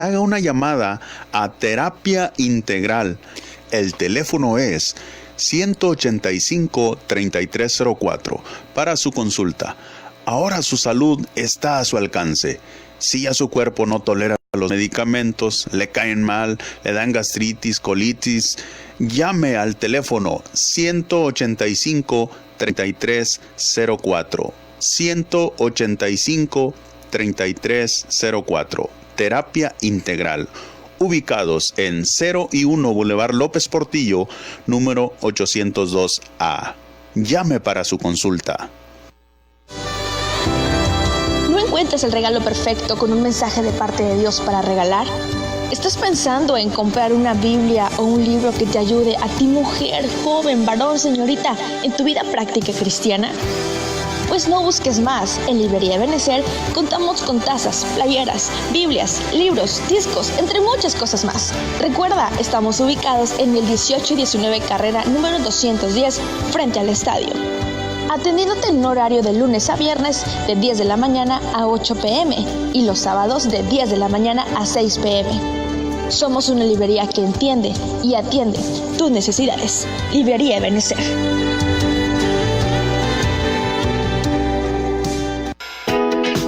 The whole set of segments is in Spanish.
haga una llamada a Terapia Integral. El teléfono es 185-3304 para su consulta. Ahora su salud está a su alcance. Si ya su cuerpo no tolera los medicamentos, le caen mal, le dan gastritis, colitis, llame al teléfono 185-3304. 185-3304. Terapia Integral. Ubicados en 0 y 1 Boulevard López Portillo, número 802A. Llame para su consulta. ¿No encuentras el regalo perfecto con un mensaje de parte de Dios para regalar? ¿Estás pensando en comprar una Biblia o un libro que te ayude a ti, mujer, joven, varón, señorita, en tu vida práctica cristiana? Pues no busques más. En Librería Ebenecer contamos con tazas, playeras, Biblias, libros, discos, entre muchas cosas más. Recuerda, estamos ubicados en el 18 y 19 carrera número 210, frente al estadio. Atendiéndote en horario de lunes a viernes de 10 de la mañana a 8 p.m. y los sábados de 10 de la mañana a 6 p.m. Somos una librería que entiende y atiende tus necesidades. Librería Ebenecer.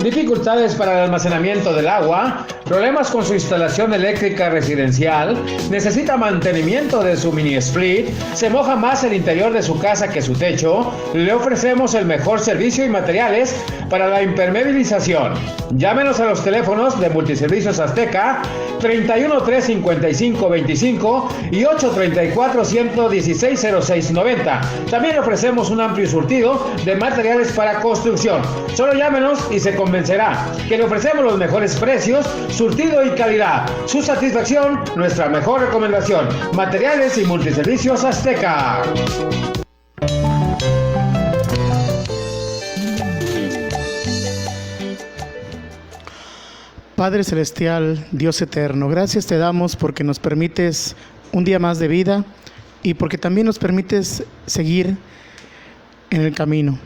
Dificultades para el almacenamiento del agua, problemas con su instalación eléctrica residencial, necesita mantenimiento de su mini split, se moja más el interior de su casa que su techo, le ofrecemos el mejor servicio y materiales para la impermeabilización. Llámenos a los teléfonos de Multiservicios Azteca 31 355 25 y 834 116 0690. También ofrecemos un amplio surtido de materiales para construcción. Solo llámenos y se convencerá que le ofrecemos los mejores precios, surtido y calidad. Su satisfacción, nuestra mejor recomendación. Materiales y Multiservicios Azteca. Padre Celestial, Dios Eterno, gracias te damos porque nos permites un día más de vida y porque también nos permites seguir en el camino.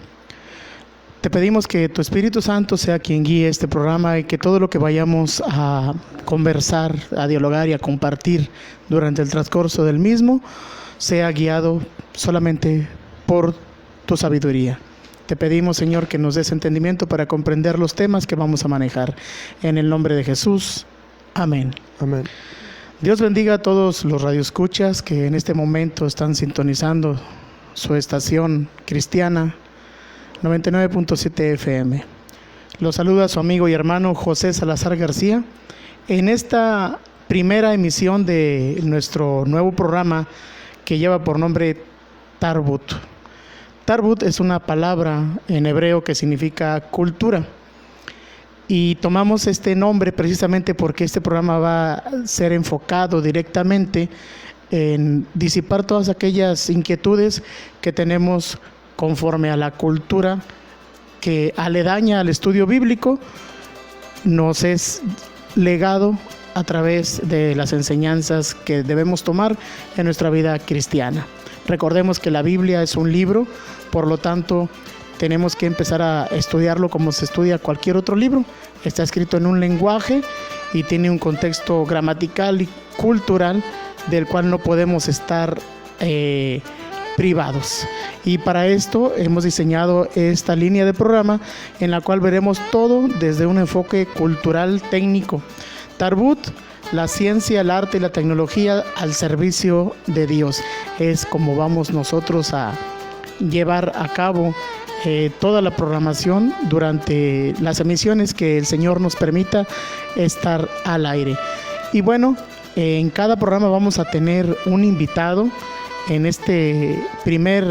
Te pedimos que tu Espíritu Santo sea quien guíe este programa y que todo lo que vayamos a conversar, a dialogar y a compartir durante el transcurso del mismo sea guiado solamente por tu sabiduría. Te pedimos, Señor, que nos des entendimiento para comprender los temas que vamos a manejar. En el nombre de Jesús. Amén. Amén. Dios bendiga a todos los radioescuchas que en este momento están sintonizando su estación cristiana 99.7 FM. Los saluda su amigo y hermano José Salazar García en esta primera emisión de nuestro nuevo programa que lleva por nombre Tarbut. Tarbut es una palabra en hebreo que significa cultura. Y tomamos este nombre precisamente porque este programa va a ser enfocado directamente en disipar todas aquellas inquietudes que tenemos conforme a la cultura que aledaña al estudio bíblico nos es legado a través de las enseñanzas que debemos tomar en nuestra vida cristiana. Recordemos que la Biblia es un libro, por lo tanto tenemos que empezar a estudiarlo como se estudia cualquier otro libro. Está escrito en un lenguaje y tiene un contexto gramatical y cultural del cual no podemos estar privados. Y para esto hemos diseñado esta línea de programa en la cual veremos todo desde un enfoque cultural técnico. Tarbut, la ciencia, el arte y la tecnología al servicio de Dios. Es como vamos nosotros a llevar a cabo toda la programación durante las emisiones que el Señor nos permita estar al aire. Y bueno, en cada programa vamos a tener un invitado. En este primer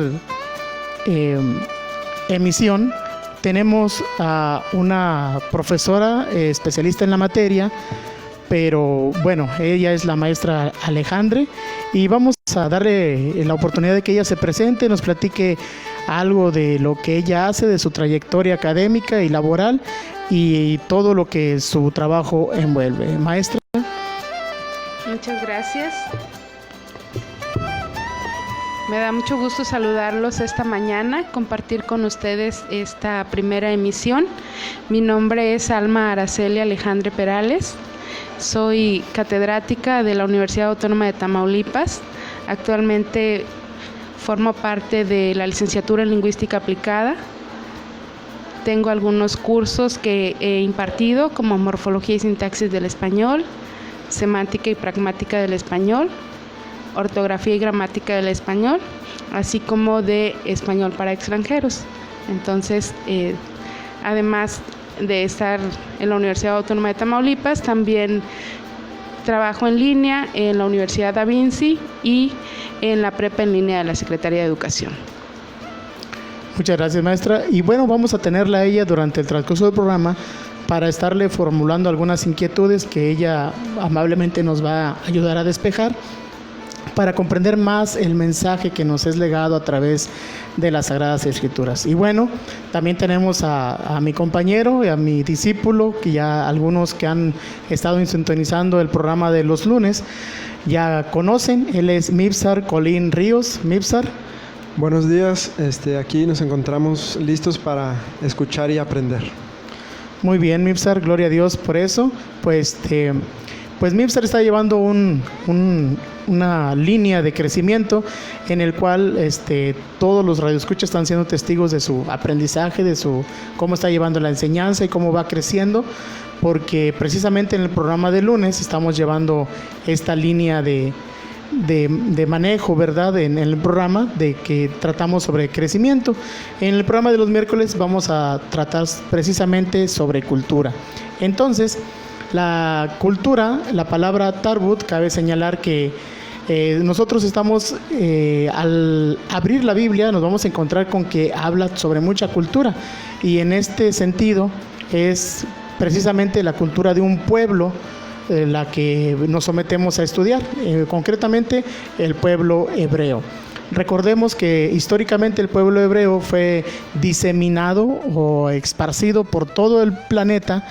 emisión tenemos a una profesora especialista en la materia, pero bueno, ella es la maestra Alejandre y vamos a darle la oportunidad de que ella se presente, nos platique algo de lo que ella hace, de su trayectoria académica y laboral y todo lo que su trabajo envuelve. Maestra. Muchas gracias. Me da mucho gusto saludarlos esta mañana, compartir con ustedes esta primera emisión. Mi nombre es Alma Araceli Alejandre Perales. Soy catedrática de la Universidad Autónoma de Tamaulipas. Actualmente formo parte de la licenciatura en Lingüística Aplicada. Tengo algunos cursos que he impartido, como Morfología y Sintaxis del Español, Semántica y Pragmática del Español, Ortografía y Gramática del Español, así como de Español para extranjeros. Entonces, además de estar en la Universidad Autónoma de Tamaulipas, también trabajo en línea en la Universidad Da Vinci y en la prepa en línea de la Secretaría de Educación. Muchas gracias, maestra. Y bueno, vamos a tenerla a ella durante el transcurso del programa para estarle formulando algunas inquietudes que ella amablemente nos va a ayudar a despejar, para comprender más el mensaje que nos es legado a través de las Sagradas Escrituras. Y bueno, también tenemos a mi compañero y a mi discípulo, que ya algunos que han estado sintonizando el programa de los lunes ya conocen. Él es Mibzar Colín Ríos. Mibzar. Buenos días, aquí nos encontramos listos para escuchar y aprender. Muy bien, Mibzar, gloria a Dios por eso. Pues Mibzar está llevando una línea de crecimiento en el cual todos los radioescuchas están siendo testigos de su aprendizaje, de cómo está llevando la enseñanza y cómo va creciendo, porque precisamente en el programa de lunes estamos llevando esta línea de manejo, ¿verdad? En el programa de que tratamos sobre crecimiento. En el programa de los miércoles vamos a tratar precisamente sobre cultura. Entonces, la cultura, la palabra tarbut, cabe señalar que nosotros estamos, al abrir la Biblia, nos vamos a encontrar con que habla sobre mucha cultura, y en este sentido es precisamente la cultura de un pueblo la que nos sometemos a estudiar, concretamente el pueblo hebreo. Recordemos que históricamente el pueblo hebreo fue diseminado o esparcido por todo el planeta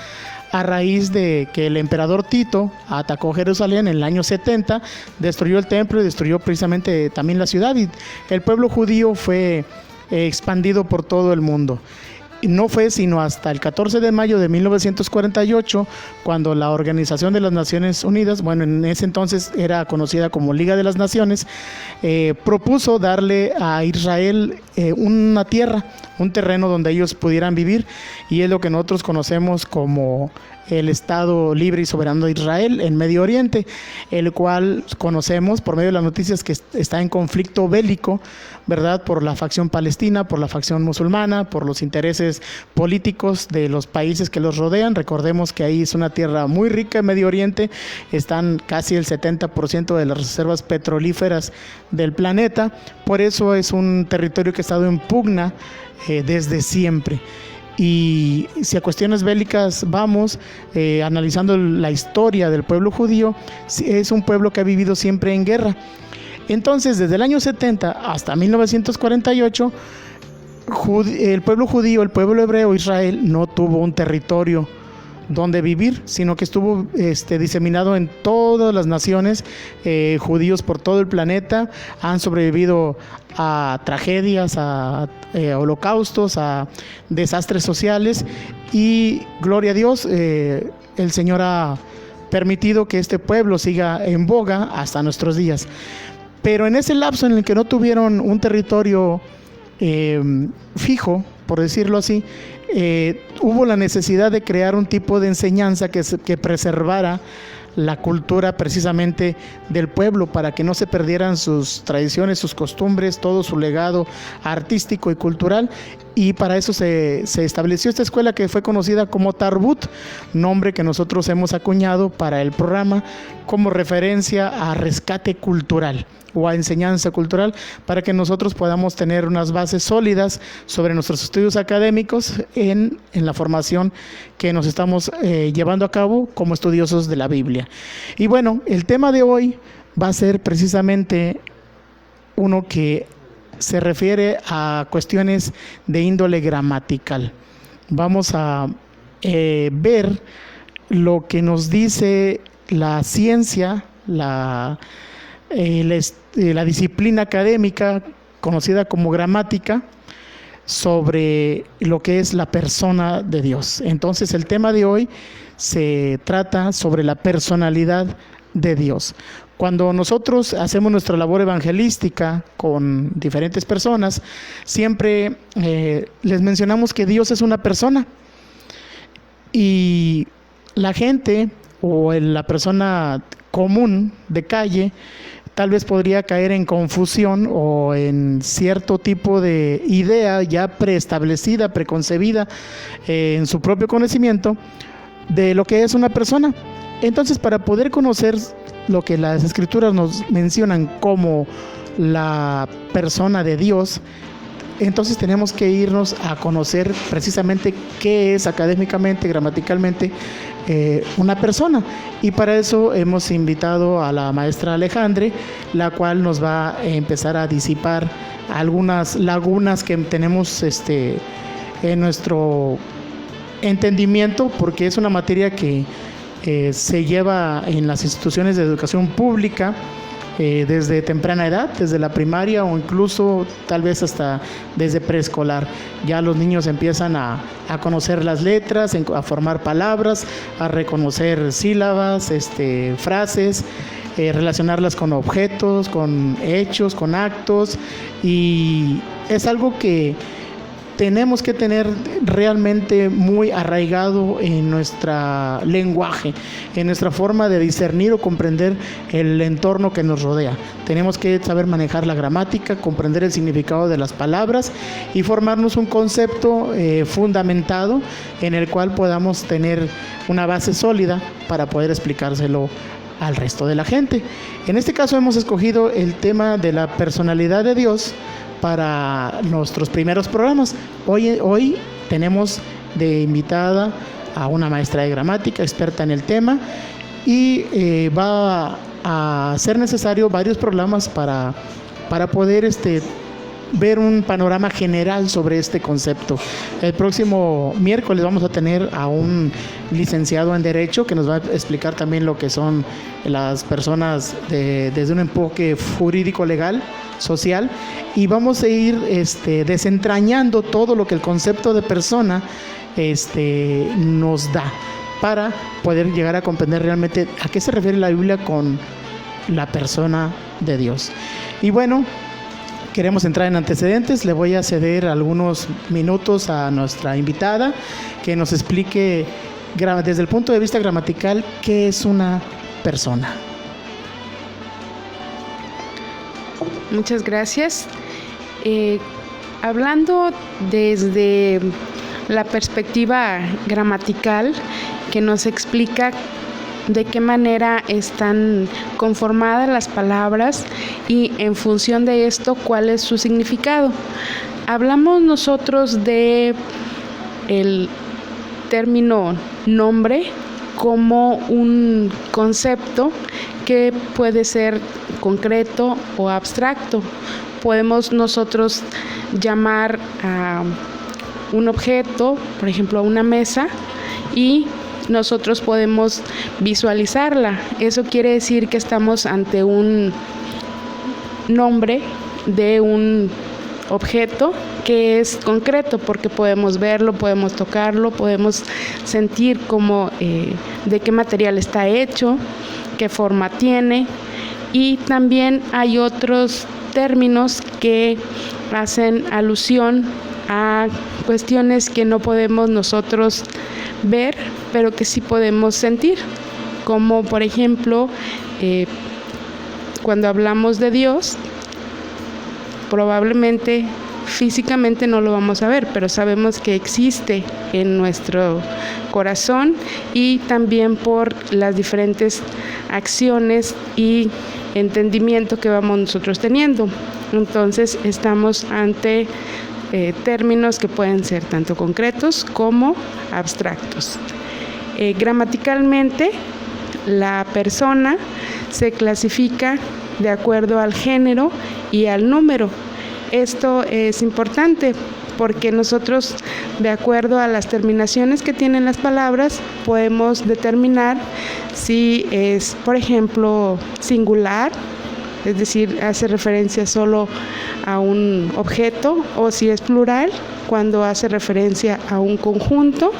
a raíz de que el emperador Tito atacó Jerusalén en el año 70, destruyó el templo y destruyó precisamente también la ciudad, y el pueblo judío fue expandido por todo el mundo. Y no fue sino hasta el 14 de mayo de 1948 cuando la Organización de las Naciones Unidas, bueno, en ese entonces era conocida como Liga de las Naciones, propuso darle a Israel una tierra, un terreno donde ellos pudieran vivir, y es lo que nosotros conocemos como el Estado Libre y Soberano de Israel en Medio Oriente, el cual conocemos por medio de las noticias que está en conflicto bélico, ¿verdad? Por la facción palestina, por la facción musulmana, por los intereses políticos de los países que los rodean. Recordemos que ahí es una tierra muy rica en Medio Oriente, están casi el 70% de las reservas petrolíferas del planeta, por eso es un territorio que ha estado en pugna desde siempre. Y si a cuestiones bélicas vamos, analizando la historia del pueblo judío, es un pueblo que ha vivido siempre en guerra. Entonces, desde el año 70 hasta 1948, el pueblo judío, el pueblo hebreo, Israel, no tuvo un territorio donde vivir, sino que estuvo diseminado en todas las naciones. Judíos por todo el planeta han sobrevivido a tragedias, a holocaustos, a desastres sociales, y gloria a Dios, el Señor ha permitido que este pueblo siga en boga hasta nuestros días. Pero en ese lapso en el que no tuvieron un territorio fijo, por decirlo así, hubo la necesidad de crear un tipo de enseñanza que preservara la cultura precisamente del pueblo, para que no se perdieran sus tradiciones, sus costumbres, todo su legado artístico y cultural. Y para eso se estableció esta escuela que fue conocida como Tarbut, nombre que nosotros hemos acuñado para el programa como referencia a rescate cultural o a enseñanza cultural, para que nosotros podamos tener unas bases sólidas sobre nuestros estudios académicos en la formación que nos estamos llevando a cabo como estudiosos de la Biblia. Y bueno, el tema de hoy va a ser precisamente uno que se refiere a cuestiones de índole gramatical. Vamos a ver lo que nos dice la ciencia, la disciplina académica conocida como gramática, sobre lo que es la persona de Dios. Entonces, el tema de hoy se trata sobre la personalidad de Dios. Cuando nosotros hacemos nuestra labor evangelística con diferentes personas, siempre les mencionamos que Dios es una persona. Y la gente o la persona común de calle tal vez podría caer en confusión o en cierto tipo de idea ya preestablecida, preconcebida en su propio conocimiento de lo que es una persona. Entonces, para poder conocer lo que las Escrituras nos mencionan como la persona de Dios, entonces tenemos que irnos a conocer precisamente qué es académicamente, gramaticalmente, una persona. Y para eso hemos invitado a la maestra Alejandre, la cual nos va a empezar a disipar algunas lagunas que tenemos en nuestro entendimiento, porque es una materia que se lleva en las instituciones de educación pública desde temprana edad, desde la primaria o incluso tal vez hasta desde preescolar. Ya los niños empiezan a conocer las letras, a formar palabras, a reconocer sílabas, frases, relacionarlas con objetos, con hechos, con actos, y es algo que tenemos que tener realmente muy arraigado en nuestro lenguaje, en nuestra forma de discernir o comprender el entorno que nos rodea. Tenemos que saber manejar la gramática, comprender el significado de las palabras y formarnos un concepto fundamentado en el cual podamos tener una base sólida para poder explicárselo al resto de la gente. En este caso hemos escogido el tema de la personalidad de Dios para nuestros primeros programas. Hoy tenemos de invitada a una maestra de gramática, experta en el tema, y va a ser necesario varios programas para poder ver un panorama general sobre este concepto. El próximo miércoles vamos a tener a un licenciado en Derecho que nos va a explicar también lo que son las personas desde un enfoque jurídico legal, social, y vamos a ir desentrañando todo lo que el concepto de persona nos da para poder llegar a comprender realmente a qué se refiere la Biblia con la persona de Dios. Y bueno, queremos entrar en antecedentes. Le voy a ceder algunos minutos a nuestra invitada que nos explique desde el punto de vista gramatical qué es una persona. Muchas gracias. Hablando desde la perspectiva gramatical, que nos explica de qué manera están conformadas las palabras y en función de esto cuál es su significado. Hablamos nosotros de el término nombre como un concepto que puede ser concreto o abstracto. Podemos nosotros llamar a un objeto, por ejemplo, a una mesa, y nosotros podemos visualizarla. Eso quiere decir que estamos ante un nombre de un objeto que es concreto, porque podemos verlo, podemos tocarlo, podemos sentir cómo, de qué material está hecho, qué forma tiene. Y también hay otros términos que hacen alusión a cuestiones que no podemos nosotros ver, pero que sí podemos sentir, como por ejemplo cuando hablamos de Dios, probablemente físicamente no lo vamos a ver, pero sabemos que existe en nuestro corazón, y también por las diferentes acciones y entendimiento que vamos nosotros teniendo. Entonces estamos ante términos que pueden ser tanto concretos como abstractos. Gramaticalmente, la persona se clasifica de acuerdo al género y al número. Esto es importante porque nosotros, de acuerdo a las terminaciones que tienen las palabras, podemos determinar si es, por ejemplo, singular, es decir, hace referencia solo a un objeto, o si es plural, cuando hace referencia a un conjunto,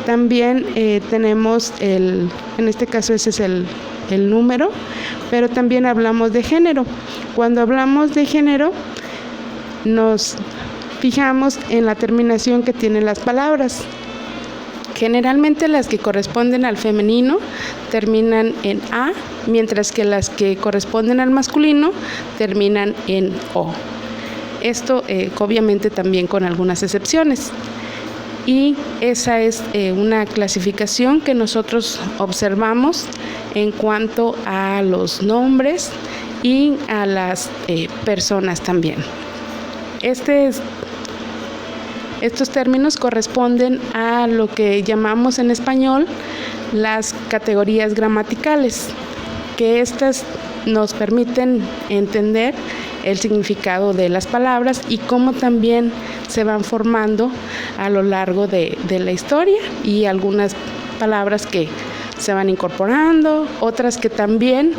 También tenemos en este caso ese es el número, pero también hablamos de género. Cuando hablamos de género, nos fijamos en la terminación que tienen las palabras. Generalmente las que corresponden al femenino terminan en A, mientras que las que corresponden al masculino terminan en O. Esto obviamente también con algunas excepciones. Y esa es una clasificación que nosotros observamos en cuanto a los nombres y a las personas también. Estos términos corresponden a lo que llamamos en español las categorías gramaticales, que estas nos permiten entender el significado de las palabras y cómo también se van formando a lo largo de la historia, y algunas palabras que se van incorporando, otras que también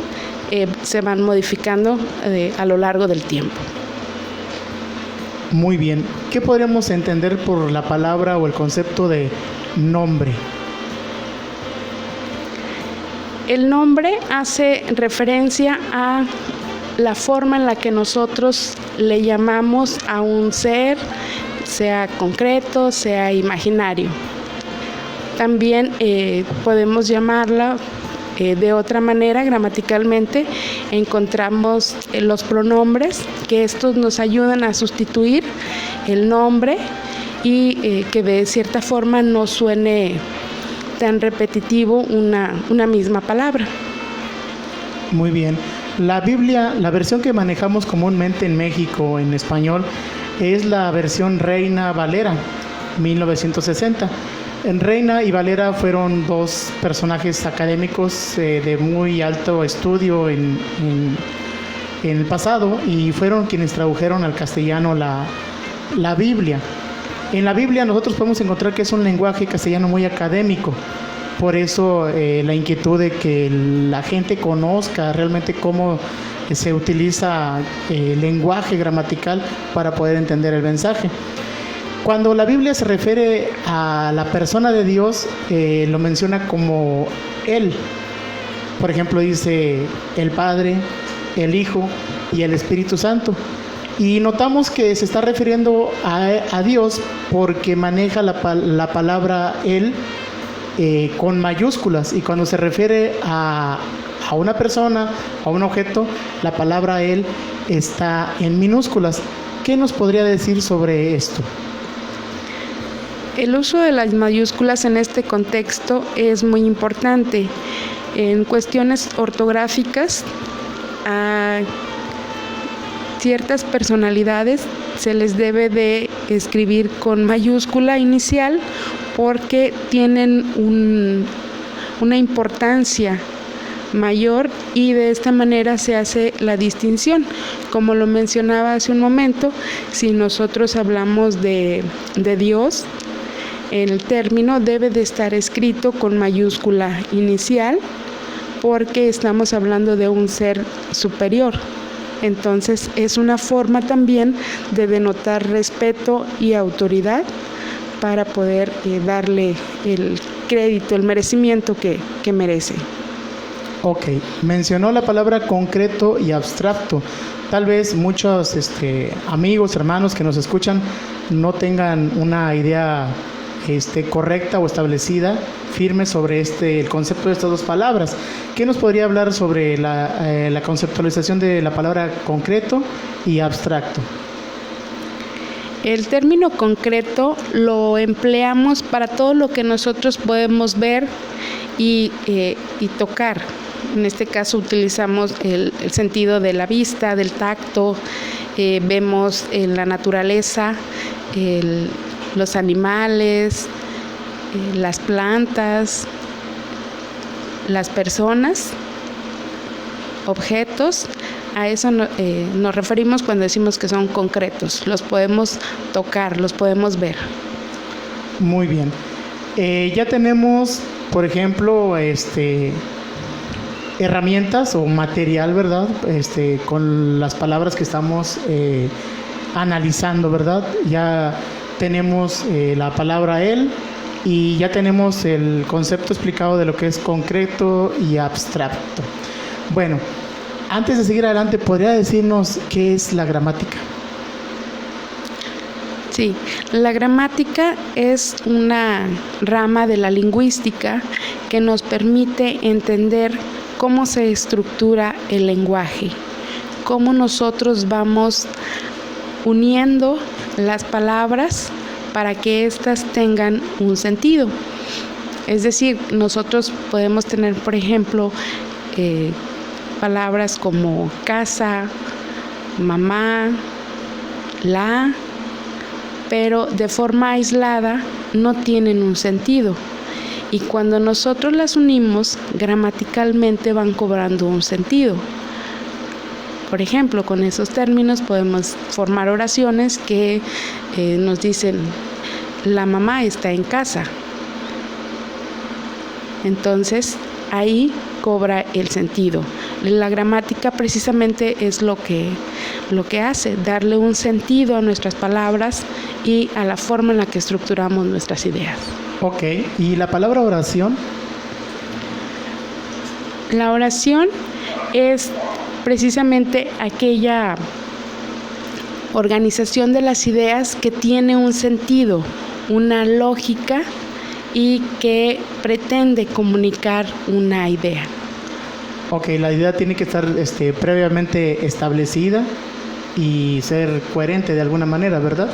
se van modificando a lo largo del tiempo. Muy bien. ¿Qué podríamos entender por la palabra o el concepto de nombre? El nombre hace referencia a la forma en la que nosotros le llamamos a un ser, sea concreto, sea imaginario. También podemos llamarla de otra manera, gramaticalmente, encontramos los pronombres, que estos nos ayudan a sustituir el nombre y que de cierta forma no suene tan repetitivo una misma palabra. Muy bien. La Biblia, la versión que manejamos comúnmente en México en español, es la versión Reina Valera, 1960. En Reina y Valera fueron dos personajes académicos de muy alto estudio en el pasado, y fueron quienes tradujeron al castellano la Biblia. En la Biblia nosotros podemos encontrar que es un lenguaje castellano muy académico. Por eso la inquietud de que la gente conozca realmente cómo se utiliza el lenguaje gramatical para poder entender el mensaje. Cuando la Biblia se refiere a la persona de Dios, lo menciona como Él. Por ejemplo, dice el Padre, el Hijo y el Espíritu Santo. Y notamos que se está refiriendo a Dios porque maneja la palabra Él con mayúsculas, y cuando se refiere a una persona, a un objeto, la palabra Él está en minúsculas. ¿Qué nos podría decir sobre esto? El uso de las mayúsculas en este contexto es muy importante. En cuestiones ortográficas, a ciertas personalidades se les debe de escribir con mayúscula inicial porque tienen una importancia mayor, y de esta manera se hace la distinción. Como lo mencionaba hace un momento, si nosotros hablamos de Dios, el término debe de estar escrito con mayúscula inicial porque estamos hablando de un ser superior. Entonces es una forma también de denotar respeto y autoridad para poder darle el crédito, el merecimiento que merece. Ok, mencionó la palabra concreto y abstracto. Tal vez muchos amigos, hermanos que nos escuchan no tengan una idea correcta o establecida, firme sobre el concepto de estas dos palabras. ¿Qué nos podría hablar sobre la conceptualización de la palabra concreto y abstracto? El término concreto lo empleamos para todo lo que nosotros podemos ver y tocar. En este caso utilizamos el sentido de la vista, del tacto, vemos en la naturaleza, los animales, las plantas, las personas, objetos. A eso nos referimos cuando decimos que son concretos. Los podemos tocar, los podemos ver. Muy bien. Ya tenemos, por ejemplo, herramientas o material, ¿verdad? Con las palabras que estamos analizando, ¿verdad? Ya tenemos la palabra Él, y ya tenemos el concepto explicado de lo que es concreto y abstracto. Bueno, antes de seguir adelante, ¿podría decirnos qué es la gramática? Sí, la gramática es una rama de la lingüística que nos permite entender cómo se estructura el lenguaje, cómo nosotros vamos uniendo las palabras para que éstas tengan un sentido. Es decir, nosotros podemos tener, por ejemplo, palabras como casa, mamá, la, pero de forma aislada no tienen un sentido. Y cuando nosotros las unimos, gramaticalmente van cobrando un sentido. Por ejemplo, con esos términos podemos formar oraciones que nos dicen, la mamá está en casa. Entonces, ahí cobra el sentido. La gramática precisamente es lo que hace, darle un sentido a nuestras palabras y a la forma en la que estructuramos nuestras ideas. Ok, ¿y la palabra oración? La oración es precisamente aquella organización de las ideas que tiene un sentido, una lógica y que pretende comunicar una idea. Ok, la idea tiene que estar previamente establecida y ser coherente de alguna manera, ¿verdad?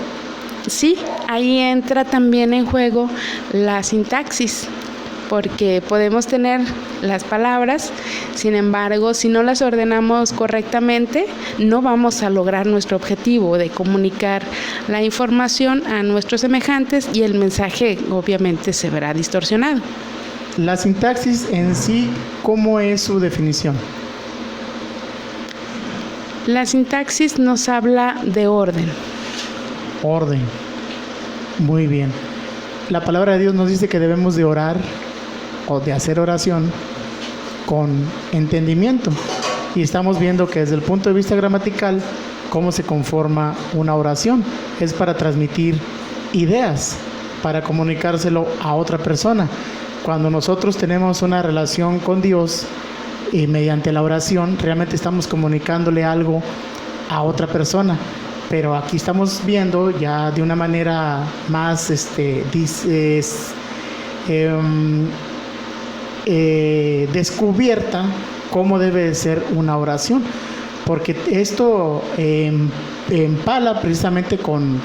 Sí, ahí entra también en juego la sintaxis, porque podemos tener las palabras, sin embargo, si no las ordenamos correctamente, no vamos a lograr nuestro objetivo de comunicar la información a nuestros semejantes y el mensaje obviamente se verá distorsionado. La sintaxis en sí, ¿cómo es su definición? La sintaxis nos habla de orden. Orden. Muy bien. La palabra de Dios nos dice que debemos de orar o de hacer oración con entendimiento. Y estamos viendo que desde el punto de vista gramatical, cómo se conforma una oración. Es para transmitir ideas, para comunicárselo a otra persona. Cuando nosotros tenemos una relación con Dios y mediante la oración, realmente estamos comunicándole algo a otra persona. Pero aquí estamos viendo ya de una manera más descubierta cómo debe de ser una oración, porque esto empala precisamente con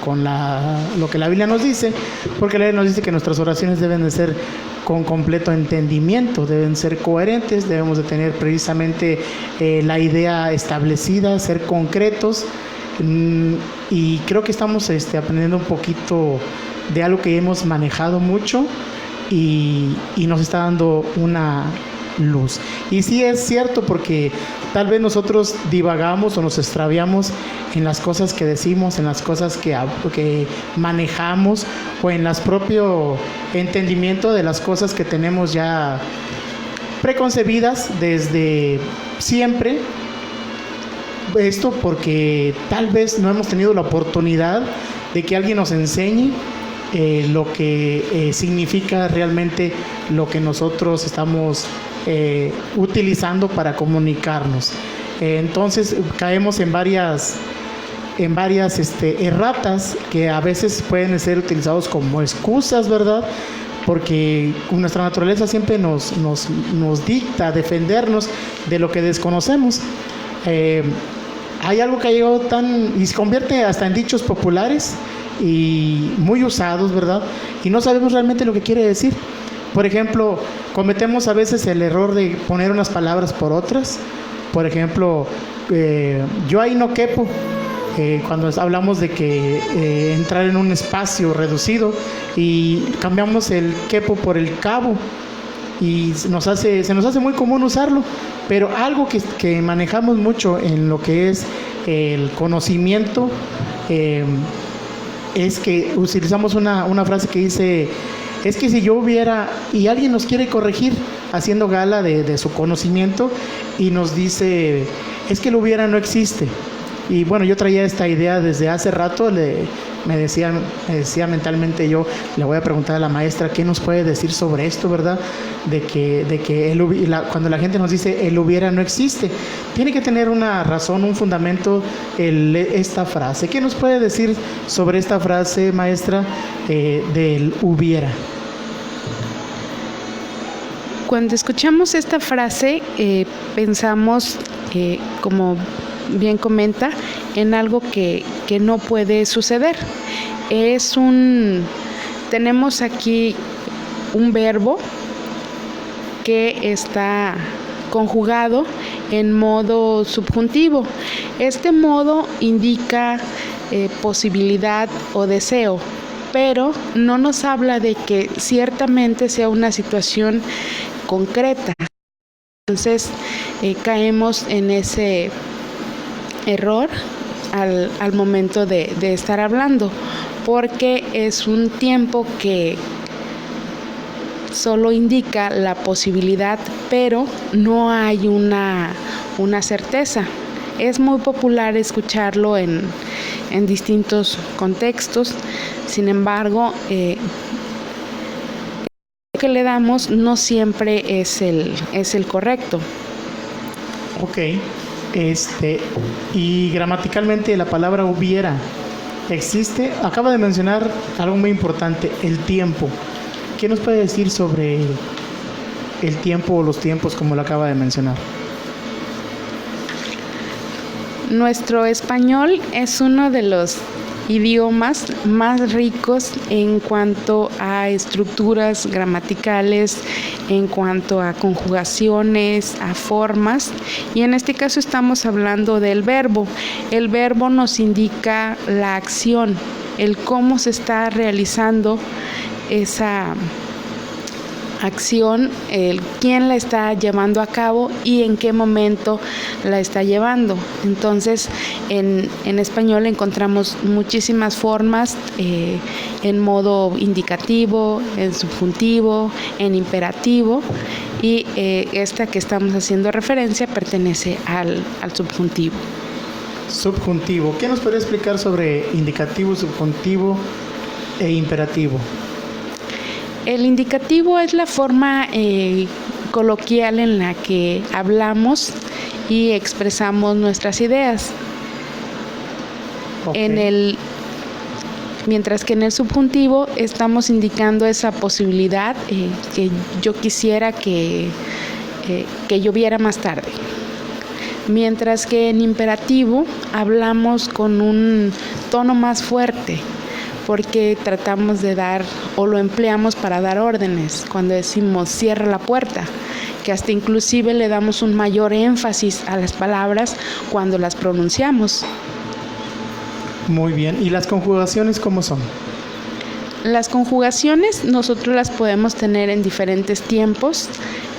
lo que la Biblia nos dice, porque la Biblia nos dice que nuestras oraciones deben de ser con completo entendimiento, deben ser coherentes, debemos de tener precisamente la idea establecida, ser concretos. Y creo que estamos aprendiendo un poquito de algo que hemos manejado mucho y nos está dando una luz. Y sí es cierto, porque tal vez nosotros divagamos o nos extraviamos en las cosas que decimos, en las cosas que manejamos o en las propio entendimiento de las cosas que tenemos ya preconcebidas desde siempre. Esto porque tal vez no hemos tenido la oportunidad de que alguien nos enseñe lo que significa realmente lo que nosotros estamos utilizando para comunicarnos. Entonces caemos en varias erratas que a veces pueden ser utilizados como excusas, ¿verdad? Porque nuestra naturaleza siempre nos dicta defendernos de lo que desconocemos. Hay algo que ha llegado y se convierte hasta en dichos populares y muy usados, ¿verdad? Y no sabemos realmente lo que quiere decir. Por ejemplo, cometemos a veces el error de poner unas palabras por otras. Por ejemplo, yo ahí no quepo. Cuando hablamos de que entrar en un espacio reducido y cambiamos el quepo por el cabo. Y se nos hace muy común usarlo, pero algo que manejamos mucho en lo que es el conocimiento es que utilizamos una frase que dice: es que si yo hubiera, y alguien nos quiere corregir haciendo gala de su conocimiento y nos dice: es que el hubiera no existe. Y bueno, yo traía esta idea desde hace rato, me decía mentalmente yo, le voy a preguntar a la maestra qué nos puede decir sobre esto, ¿verdad? De que cuando la gente nos dice el hubiera no existe, tiene que tener una razón, un fundamento esta frase. ¿Qué nos puede decir sobre esta frase, maestra, del hubiera? Cuando escuchamos esta frase, pensamos, como bien comenta, en algo que no puede suceder. Tenemos aquí un verbo que está conjugado en modo subjuntivo. Este modo indica posibilidad o deseo, pero no nos habla de que ciertamente sea una situación concreta. Entonces caemos en ese error al momento de estar hablando, porque es un tiempo que solo indica la posibilidad, pero no hay una certeza. Es muy popular escucharlo en distintos contextos, sin embargo, que le damos no siempre es el correcto. Ok, y gramaticalmente la palabra hubiera existe. Acaba de mencionar algo muy importante, el tiempo. ¿Qué nos puede decir sobre el tiempo o los tiempos, como lo acaba de mencionar? Nuestro español es uno de los idiomas más ricos en cuanto a estructuras gramaticales, en cuanto a conjugaciones, a formas, y en este caso estamos hablando del verbo. El verbo nos indica la acción, el cómo se está realizando esa acción, el quién la está llevando a cabo y en qué momento la está llevando. Entonces, en español encontramos muchísimas formas, en modo indicativo, en subjuntivo, en imperativo, y esta que estamos haciendo referencia pertenece al subjuntivo. Subjuntivo. ¿Qué nos podría explicar sobre indicativo, subjuntivo e imperativo? El indicativo es la forma coloquial en la que hablamos y expresamos nuestras ideas. Okay. Mientras que en el subjuntivo estamos indicando esa posibilidad que yo quisiera que lloviera más tarde. Mientras que en imperativo hablamos con un tono más fuerte, porque tratamos de dar o lo empleamos para dar órdenes. Cuando decimos cierra la puerta, que hasta inclusive le damos un mayor énfasis a las palabras cuando las pronunciamos. Muy bien. ¿Y las conjugaciones cómo son? Las conjugaciones nosotros las podemos tener en diferentes tiempos.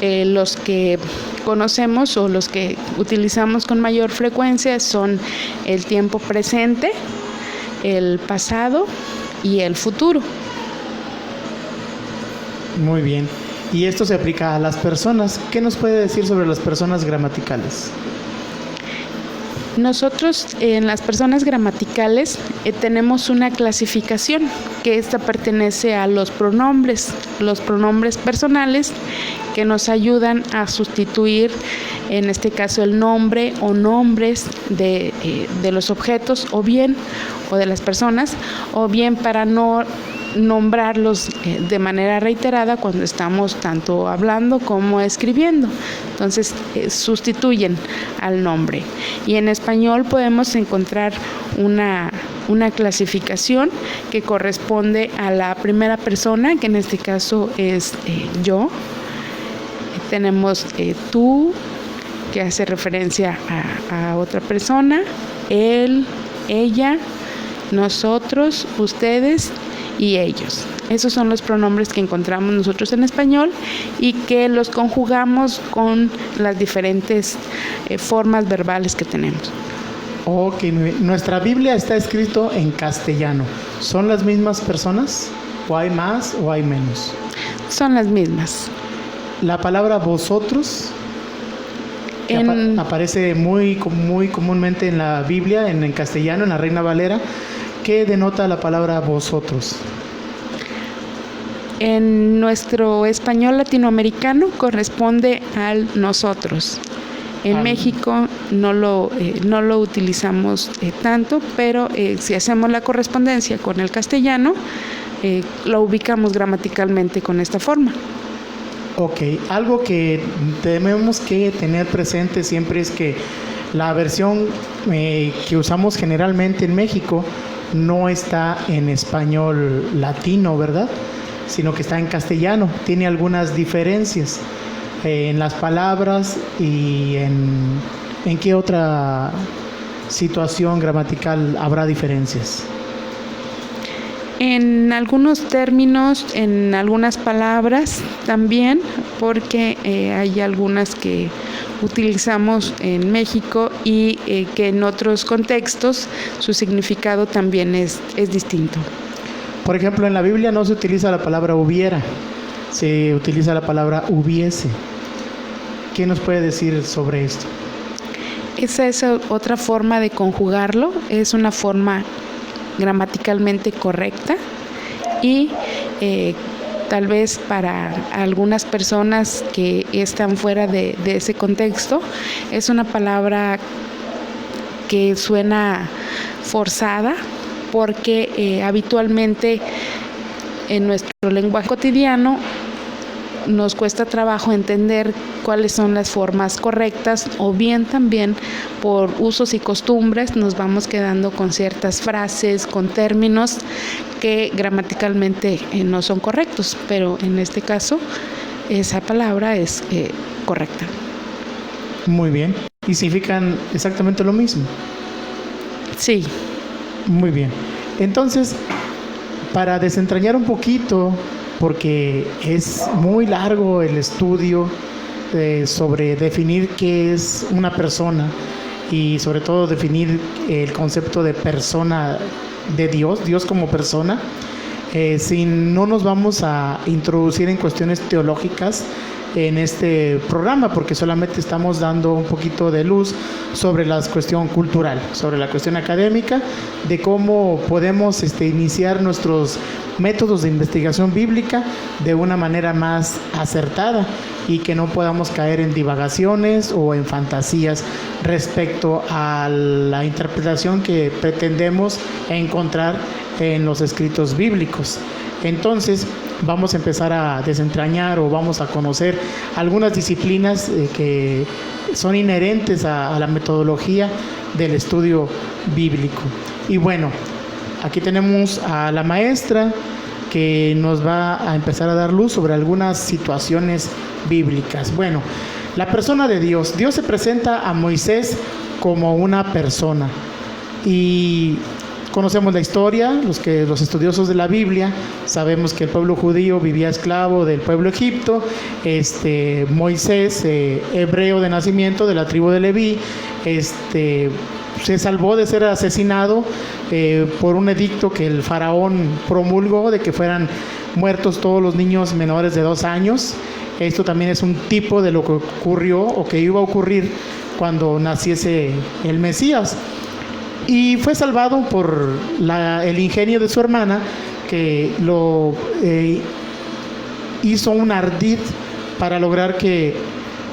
Los que conocemos o los que utilizamos con mayor frecuencia son el tiempo presente, el pasado y el futuro. Muy bien. Y esto se aplica a las personas. ¿Qué nos puede decir sobre las personas gramaticales? Nosotros en las personas gramaticales tenemos una clasificación, que esta pertenece a los pronombres personales, que nos ayudan a sustituir, en este caso, el nombre o nombres de los objetos o de las personas, o bien para no nombrarlos de manera reiterada cuando estamos tanto hablando como escribiendo. Entonces sustituyen al nombre. Y en español podemos encontrar una clasificación que corresponde a la primera persona, que en este caso es yo. Tenemos tú, que hace referencia a otra persona, él, ella, nosotros, ustedes y ellos. Esos son los pronombres que encontramos nosotros en español y que los conjugamos con las diferentes formas verbales que tenemos. Ok, nuestra Biblia está escrito en castellano. ¿Son las mismas personas? ¿O hay más o hay menos? Son las mismas. La palabra vosotros. que aparece muy comúnmente en la Biblia, en castellano, en la Reina Valera. ¿Qué denota la palabra vosotros? En nuestro español latinoamericano corresponde al nosotros. En México no lo utilizamos tanto, pero si hacemos la correspondencia con el castellano, lo ubicamos gramaticalmente con esta forma. Ok, algo que tenemos que tener presente siempre es que la versión que usamos generalmente en México no está en español latino, ¿verdad? Sino que está en castellano. Tiene algunas diferencias en las palabras y en qué otra situación gramatical habrá diferencias. En algunos términos, en algunas palabras también, porque hay algunas que utilizamos en México y que en otros contextos su significado también es distinto. Por ejemplo, en la Biblia no se utiliza la palabra hubiera, se utiliza la palabra hubiese. ¿Qué nos puede decir sobre esto? Esa es otra forma de conjugarlo, es una forma gramaticalmente correcta y tal vez para algunas personas que están fuera de ese contexto es una palabra que suena forzada porque habitualmente en nuestro lenguaje cotidiano nos cuesta trabajo entender cuáles son las formas correctas, o bien también por usos y costumbres nos vamos quedando con ciertas frases, con términos que gramaticalmente no son correctos, pero en este caso esa palabra es correcta. Muy bien. ¿Y significan exactamente lo mismo? Sí. Muy bien. Entonces, para desentrañar un poquito, porque es muy largo el estudio sobre definir qué es una persona y sobre todo definir el concepto de persona de Dios como persona, no nos vamos a introducir en cuestiones teológicas en este programa, porque solamente estamos dando un poquito de luz sobre la cuestión cultural, sobre la cuestión académica, de cómo podemos iniciar nuestros métodos de investigación bíblica de una manera más acertada y que no podamos caer en divagaciones o en fantasías respecto a la interpretación que pretendemos encontrar en los escritos bíblicos. Entonces vamos a empezar a desentrañar o vamos a conocer algunas disciplinas que son inherentes a la metodología del estudio bíblico. Y bueno, aquí tenemos a la maestra que nos va a empezar a dar luz sobre algunas situaciones bíblicas. Bueno, la persona de Dios. Dios se presenta a Moisés como una persona. Y conocemos la historia, los estudiosos de la Biblia, sabemos que el pueblo judío vivía esclavo del pueblo egipto. Moisés, hebreo de nacimiento de la tribu de Leví, se salvó de ser asesinado por un edicto que el faraón promulgó de que fueran muertos todos los niños menores de 2 años. Esto también es un tipo de lo que ocurrió o que iba a ocurrir cuando naciese el Mesías. Y fue salvado por el ingenio de su hermana, que lo hizo un ardid para lograr que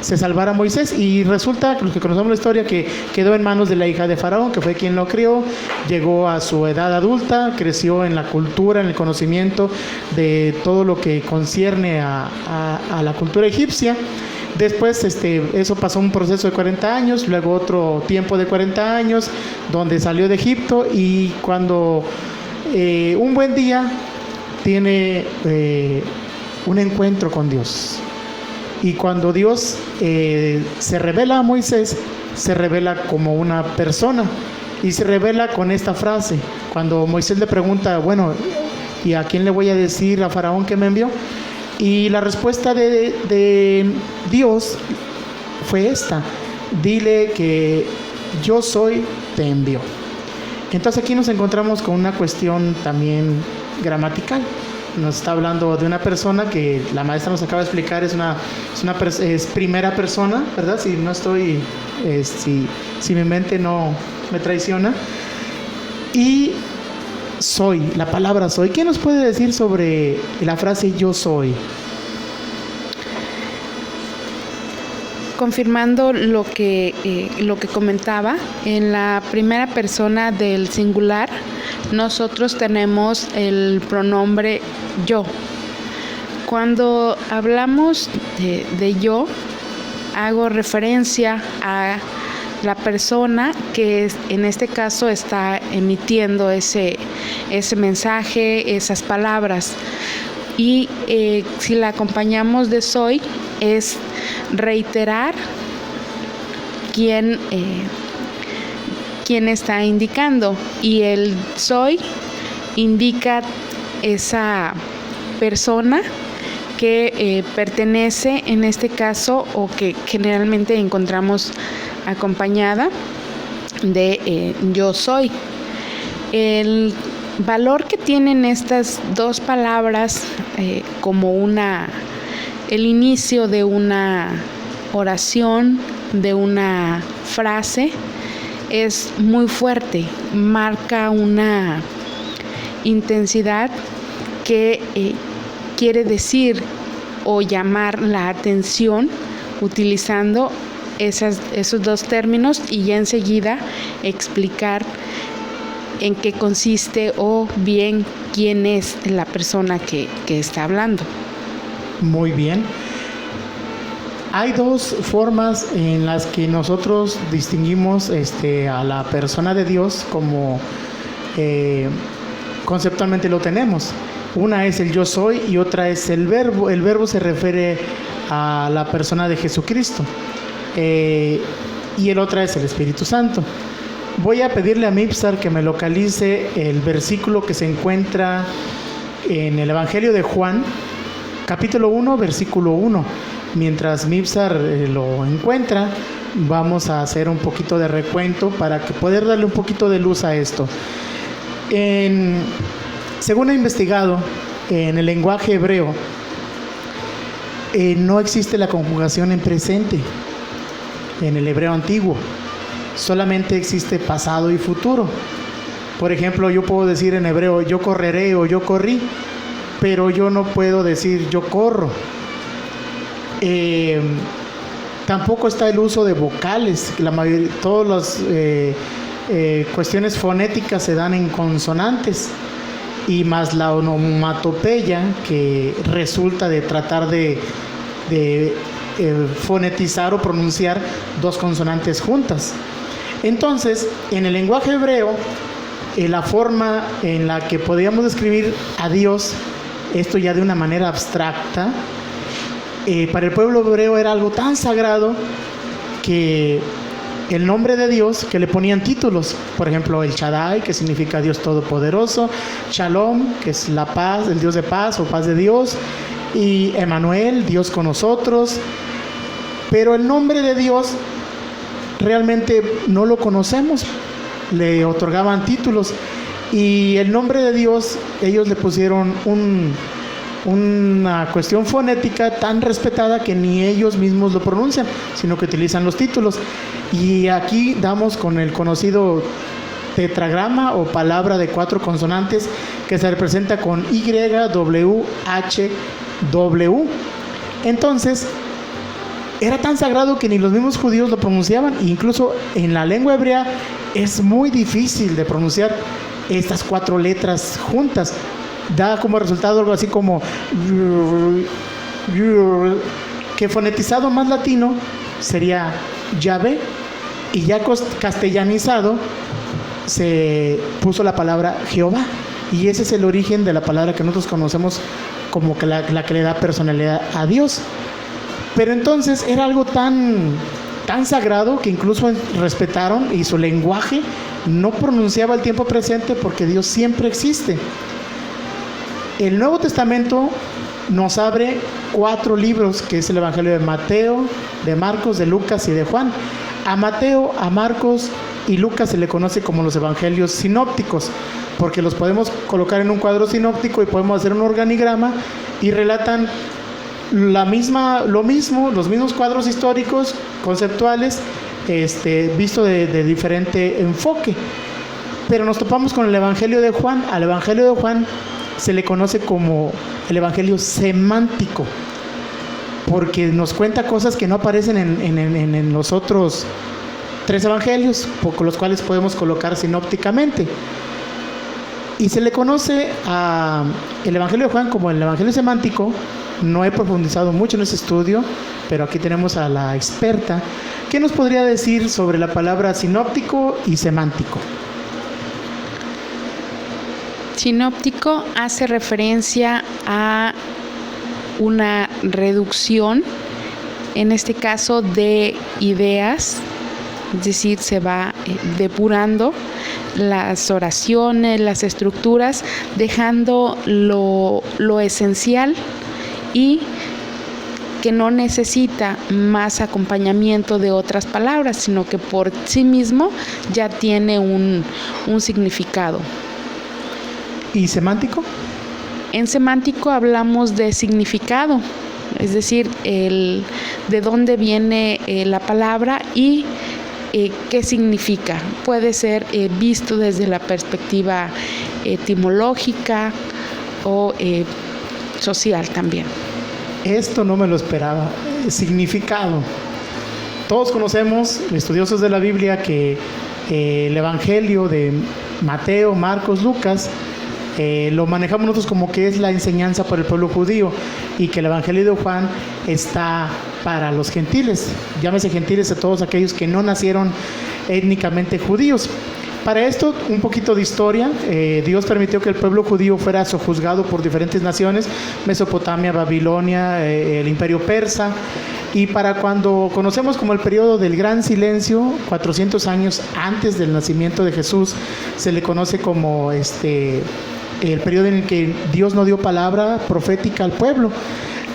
se salvara Moisés. Y resulta, los que conocemos la historia, que quedó en manos de la hija de Faraón, que fue quien lo crió. Llegó a su edad adulta, creció en la cultura, en el conocimiento de todo lo que concierne a la cultura egipcia. Después eso pasó un proceso de 40 años, luego otro tiempo de 40 años, donde salió de Egipto, y cuando un buen día tiene un encuentro con Dios. Y cuando Dios se revela a Moisés, se revela como una persona, y se revela con esta frase. Cuando Moisés le pregunta, bueno, ¿y a quién le voy a decir a Faraón que me envió? Y la respuesta de Dios fue esta: dile que yo soy, te envió. Entonces aquí nos encontramos con una cuestión también gramatical. nos está hablando de una persona que la maestra nos acaba de explicar, es primera persona, ¿verdad? Si no estoy, si mi mente no me traiciona. Y soy, la palabra soy. ¿Qué nos puede decir sobre la frase yo soy? Confirmando lo que comentaba, en la primera persona del singular, nosotros tenemos el pronombre yo. Cuando hablamos de yo, hago referencia a la persona que en este caso está emitiendo ese mensaje, esas palabras. Y si la acompañamos de soy, es reiterar quién está indicando, y el soy indica esa persona que pertenece en este caso, o que generalmente encontramos acompañada de yo soy. El valor que tienen estas dos palabras como el inicio de una oración, de una frase, es muy fuerte, marca una intensidad que quiere decir o llamar la atención utilizando esos dos términos, y ya enseguida explicar en qué consiste o bien quién es la persona que está hablando. Muy bien. Hay dos formas en las que nosotros distinguimos a la persona de Dios como conceptualmente lo tenemos. Una es el yo soy y otra es el verbo. El verbo se refiere a la persona de Jesucristo, y el otra es el Espíritu Santo. Voy a pedirle a Mipsar que me localice el versículo que se encuentra en el Evangelio de Juan, capítulo 1, versículo 1. Mientras Mipsar lo encuentra, vamos a hacer un poquito de recuento para poder darle un poquito de luz a esto. Según he investigado, en el lenguaje hebreo no existe la conjugación en presente en el hebreo antiguo. Solamente existe pasado y futuro. Por ejemplo, yo puedo decir en hebreo yo correré o yo corrí, pero yo no puedo decir yo corro. Tampoco está el uso de vocales. Todas las cuestiones fonéticas se dan en consonantes, y más la onomatopeya, que resulta de tratar de fonetizar o pronunciar dos consonantes juntas. Entonces, en el lenguaje hebreo, la forma en la que podíamos describir a Dios, esto ya de una manera abstracta, para el pueblo hebreo era algo tan sagrado que el nombre de Dios, que le ponían títulos, por ejemplo, el Shaddai, que significa Dios Todopoderoso, Shalom, que es la paz, el Dios de paz o paz de Dios, y Emmanuel, Dios con nosotros. Pero el nombre de Dios realmente no lo conocemos, le otorgaban títulos, y el nombre de Dios ellos le pusieron una cuestión fonética tan respetada que ni ellos mismos lo pronuncian, sino que utilizan los títulos. Y aquí damos con el conocido tetragrama o palabra de 4 consonantes, que se representa con Y, W, H, W. Entonces, era tan sagrado que ni los mismos judíos lo pronunciaban. Incluso en la lengua hebrea es muy difícil de pronunciar estas 4 letras juntas. Da como resultado algo así como, que fonetizado más latino sería Yahvé, y ya castellanizado se puso la palabra Jehová, y ese es el origen de la palabra que nosotros conocemos como que la que le da personalidad a Dios. Pero entonces era algo tan sagrado que incluso respetaron, y su lenguaje no pronunciaba el tiempo presente, porque Dios siempre existe. El Nuevo Testamento nos abre 4 libros, que es el Evangelio de Mateo, de Marcos, de Lucas y de Juan. A Mateo, a Marcos y Lucas se le conoce como los evangelios sinópticos, porque los podemos colocar en un cuadro sinóptico y podemos hacer un organigrama y relatan los mismos cuadros históricos, conceptuales, visto de diferente enfoque. Pero nos topamos con el Evangelio de Juan. Al Evangelio de Juan se le conoce como el Evangelio semántico, porque nos cuenta cosas que no aparecen en los otros 3 evangelios, con los cuales podemos colocar sinópticamente. Y se le conoce al Evangelio de Juan como el Evangelio semántico. No he profundizado mucho en ese estudio, pero aquí tenemos a la experta. ¿Qué nos podría decir sobre la palabra sinóptico y semántico? Sinóptico hace referencia a una reducción, en este caso de ideas, es decir, se va depurando las oraciones, las estructuras, dejando lo esencial y que no necesita más acompañamiento de otras palabras, sino que por sí mismo ya tiene un significado. ¿Y semántico? En semántico hablamos de significado, es decir, de dónde viene la palabra y qué significa. Puede ser visto desde la perspectiva etimológica o social también. Esto no me lo esperaba. Significado. Todos conocemos, estudiosos de la Biblia, que el Evangelio de Mateo, Marcos, Lucas, lo manejamos nosotros como que es la enseñanza para el pueblo judío, y que el Evangelio de Juan está para los gentiles. Llámese gentiles a todos aquellos que no nacieron étnicamente judíos. Para esto, un poquito de historia. Dios permitió que el pueblo judío fuera sojuzgado por diferentes naciones: Mesopotamia, Babilonia, el imperio persa. Y para cuando conocemos como el periodo del gran silencio, 400 años antes del nacimiento de Jesús, se le conoce como el periodo en el que Dios no dio palabra profética al pueblo.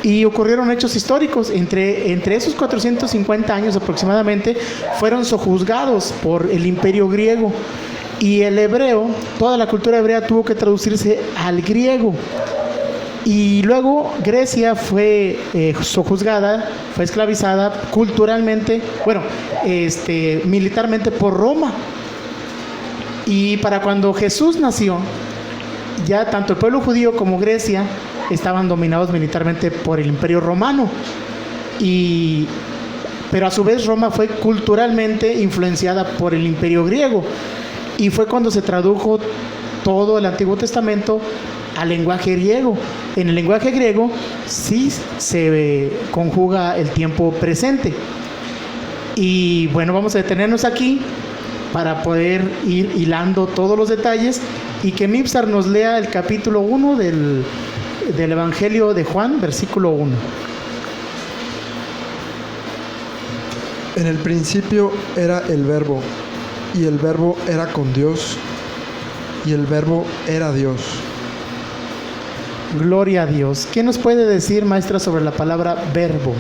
Y ocurrieron hechos históricos. Entre esos 450 años aproximadamente, fueron sojuzgados por el imperio griego. Y el hebreo, toda la cultura hebrea tuvo que traducirse al griego. Y luego Grecia fue sojuzgada, fue esclavizada culturalmente, militarmente por Roma. Y para cuando Jesús nació, ya tanto el pueblo judío como Grecia estaban dominados militarmente por el imperio romano. Pero a su vez Roma fue culturalmente influenciada por el imperio griego. Y fue cuando se tradujo todo el Antiguo Testamento al lenguaje griego. En el lenguaje griego sí se conjuga el tiempo presente. Y bueno, vamos a detenernos aquí para poder ir hilando todos los detalles, y que Mipsar nos lea el capítulo 1 del Evangelio de Juan, versículo 1. En el principio era el Verbo, y el Verbo era con Dios, y el Verbo era Dios. Gloria a Dios. ¿Qué nos puede decir, maestra, sobre la palabra verbo?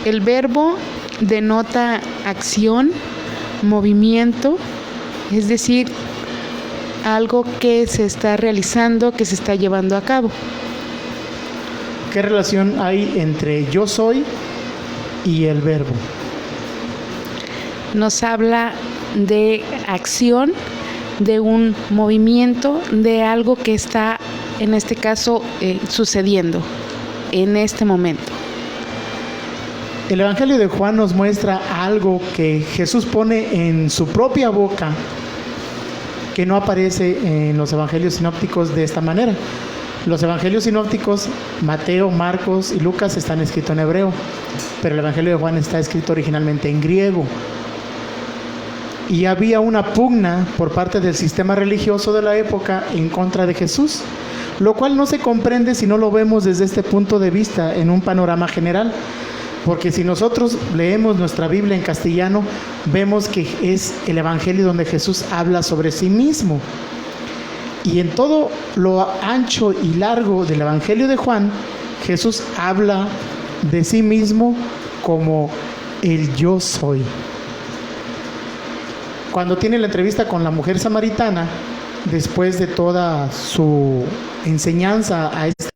El verbo denota acción, movimiento, es decir, algo que se está realizando, que se está llevando a cabo. ¿Qué relación hay entre yo soy y el verbo? Nos habla de acción, de un movimiento, de algo que está, en este caso, sucediendo en este momento. El Evangelio de Juan nos muestra algo que Jesús pone en su propia boca, que no aparece en los evangelios sinópticos de esta manera. Los evangelios sinópticos, Mateo, Marcos y Lucas, están escritos en hebreo, pero el Evangelio de Juan está escrito originalmente en griego. Y había una pugna por parte del sistema religioso de la época en contra de Jesús, lo cual no se comprende si no lo vemos desde este punto de vista, en un panorama general. Porque si nosotros leemos nuestra Biblia en castellano, vemos que es el Evangelio donde Jesús habla sobre sí mismo. Y en todo lo ancho y largo del Evangelio de Juan, Jesús habla de sí mismo como el yo soy. Cuando tiene la entrevista con la mujer samaritana, después de toda su enseñanza a esta,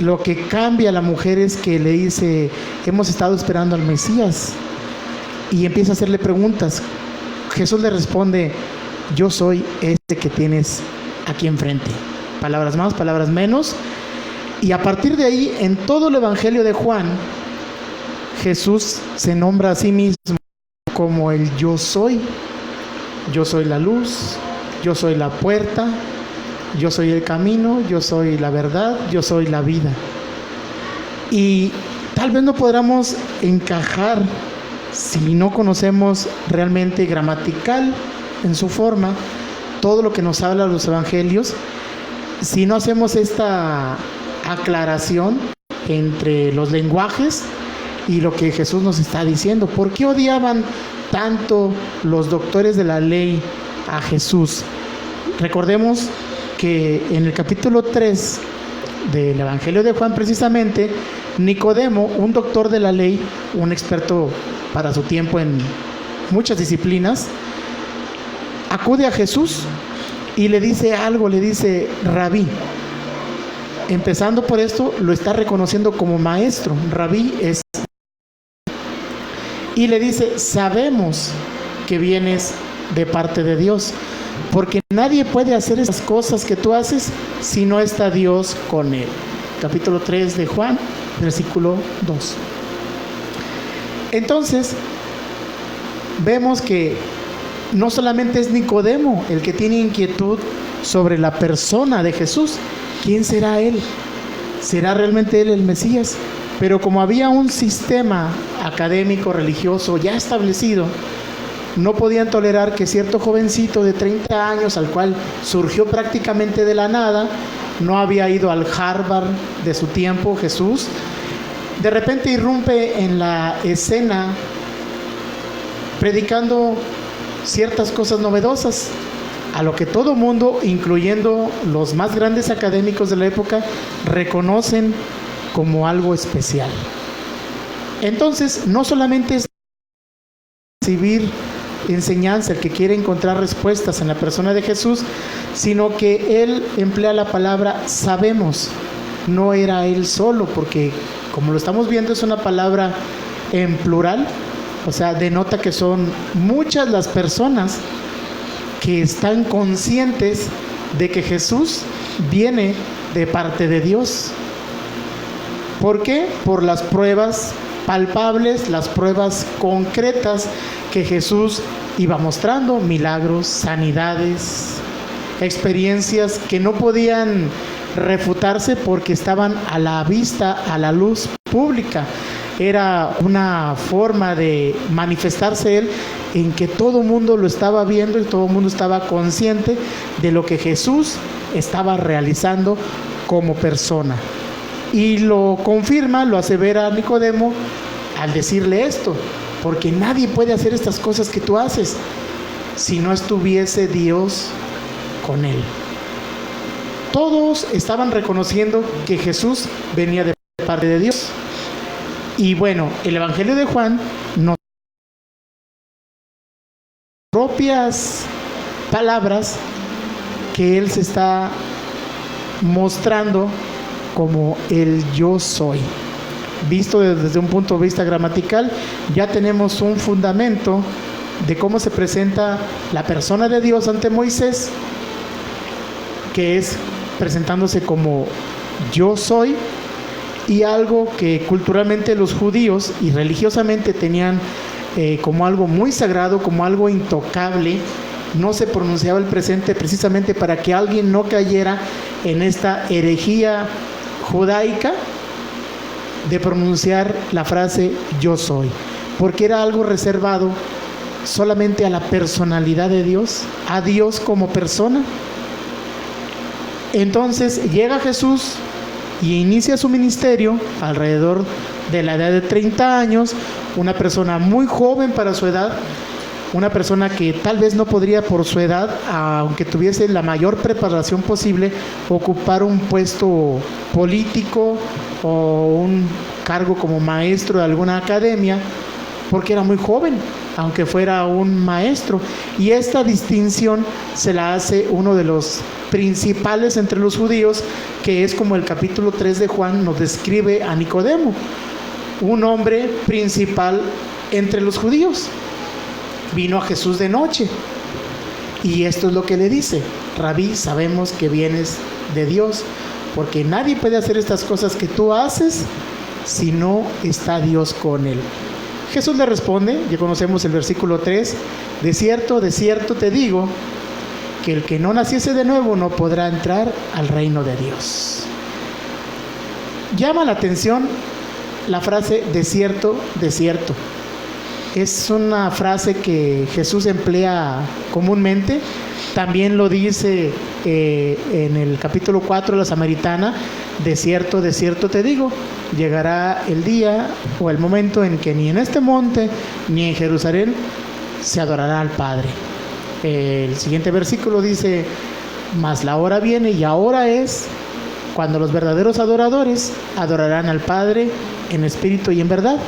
lo que cambia a la mujer es que le dice: hemos estado esperando al Mesías, y empieza a hacerle preguntas. Jesús le responde: yo soy este que tienes aquí enfrente. Palabras más, palabras menos. Y a partir de ahí, en todo el Evangelio de Juan, Jesús se nombra a sí mismo como el yo soy. Yo soy la luz, yo soy la puerta, yo soy el camino, yo soy la verdad, yo soy la vida. Y tal vez no podamos encajar, si no conocemos realmente gramatical en su forma todo lo que nos habla los evangelios, si no hacemos esta aclaración entre los lenguajes y lo que Jesús nos está diciendo. ¿Por qué odiaban tanto los doctores de la ley a Jesús? Recordemos que en el capítulo 3 del Evangelio de Juan, precisamente, Nicodemo, un doctor de la ley, un experto para su tiempo en muchas disciplinas, acude a Jesús y le dice algo, le dice: rabí. Empezando por esto, lo está reconociendo como maestro. Rabí es. Y le dice: sabemos que vienes de parte de Dios, porque nadie puede hacer esas cosas que tú haces si no está Dios con él. Capítulo 3 de Juan, versículo 2. Entonces, vemos que no solamente es Nicodemo el que tiene inquietud sobre la persona de Jesús. ¿Quién será él? ¿Será realmente él el Mesías? Pero como había un sistema académico religioso ya establecido, no podían tolerar que cierto jovencito de 30 años, al cual surgió prácticamente de la nada, no había ido al Harvard de su tiempo, Jesús, de repente irrumpe en la escena predicando ciertas cosas novedosas, a lo que todo mundo, incluyendo los más grandes académicos de la época, reconocen como algo especial. Entonces, no solamente es recibir enseñanza el que quiere encontrar respuestas en la persona de Jesús, sino que él emplea la palabra sabemos. No era él solo, porque como lo estamos viendo es una palabra en plural, o sea, denota que son muchas las personas que están conscientes de que Jesús viene de parte de Dios. ¿Por qué? Por las pruebas palpables, las pruebas concretas que Jesús iba mostrando: milagros, sanidades, experiencias que no podían refutarse porque estaban a la vista, a la luz pública. Era una forma de manifestarse él en que todo el mundo lo estaba viendo y todo el mundo estaba consciente de lo que Jesús estaba realizando como persona. Y lo confirma, lo asevera Nicodemo al decirle esto: porque nadie puede hacer estas cosas que tú haces si no estuviese Dios con él. Todos estaban reconociendo que Jesús venía de parte de Dios. Y bueno, el Evangelio de Juan nos propias palabras que él se está mostrando como el yo soy. Visto desde un punto de vista gramatical, ya tenemos un fundamento de cómo se presenta la persona de Dios ante Moisés, que es presentándose como yo soy, y algo que culturalmente los judíos y religiosamente tenían como algo muy sagrado, como algo intocable. No se pronunciaba el presente precisamente para que alguien no cayera en esta herejía judaica de pronunciar la frase yo soy, porque era algo reservado solamente a la personalidad de Dios, a Dios como persona. Entonces llega Jesús y inicia su ministerio alrededor de la edad de 30 años, una persona muy joven para su edad, una persona que tal vez no podría por su edad, aunque tuviese la mayor preparación posible, ocupar un puesto político o un cargo como maestro de alguna academia, porque era muy joven, aunque fuera un maestro. Y esta distinción se la hace uno de los principales entre los judíos, que es como el capítulo 3 de Juan nos describe a Nicodemo, un hombre principal entre los judíos. Vino a Jesús de noche, y esto es lo que le dice: Rabí, sabemos que vienes de Dios, porque nadie puede hacer estas cosas que tú haces si no está Dios con él. Jesús le responde, ya conocemos el versículo 3, de cierto te digo, que el que no naciese de nuevo no podrá entrar al reino de Dios. Llama la atención la frase de cierto. Es una frase que Jesús emplea comúnmente. También lo dice en el capítulo 4 de la Samaritana: de cierto te digo, llegará el día o el momento en que ni en este monte ni en Jerusalén se adorará al Padre. El siguiente versículo dice: mas la hora viene y ahora es cuando los verdaderos adoradores adorarán al Padre en espíritu y en verdad,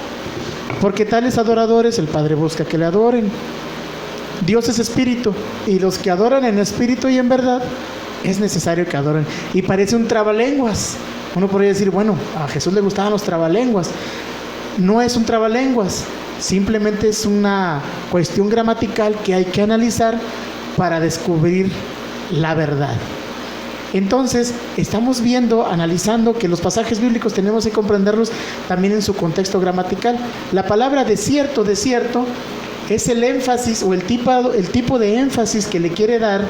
porque tales adoradores el Padre busca que le adoren. Dios es espíritu, y los que adoran en espíritu y en verdad es necesario que adoren. Y parece un trabalenguas. Uno podría decir, bueno, a Jesús le gustaban los trabalenguas. No es un trabalenguas, simplemente es una cuestión gramatical que hay que analizar para descubrir la verdad. Entonces, estamos viendo, analizando que los pasajes bíblicos tenemos que comprenderlos también en su contexto gramatical. La palabra de cierto es el énfasis o el tipo de énfasis que le quiere dar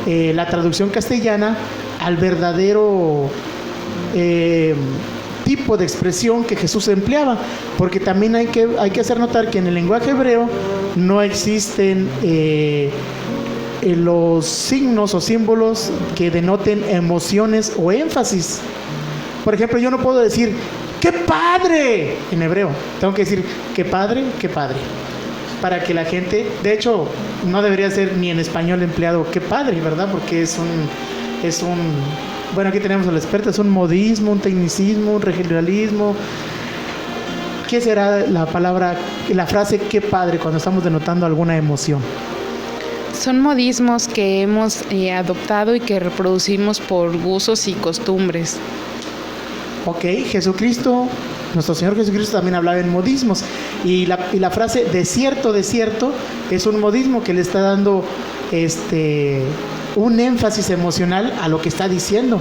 la traducción castellana al verdadero tipo de expresión que Jesús empleaba, porque también hay que hacer notar que en el lenguaje hebreo no existen los signos o símbolos que denoten emociones o énfasis. Por ejemplo, yo no puedo decir ¡qué padre! En hebreo tengo que decir ¡qué padre! Para que la gente, de hecho, no debería ser ni en español empleado ¡qué padre!, ¿verdad? Porque es un bueno, aquí tenemos al experto, es un modismo, un tecnicismo, un regionalismo. ¿Qué será la frase ¡qué padre! Cuando estamos denotando alguna emoción? Son modismos que hemos adoptado y que reproducimos por usos y costumbres. Ok, Jesucristo, nuestro Señor Jesucristo también hablaba en modismos, y la frase de cierto es un modismo que le está dando un énfasis emocional a lo que está diciendo.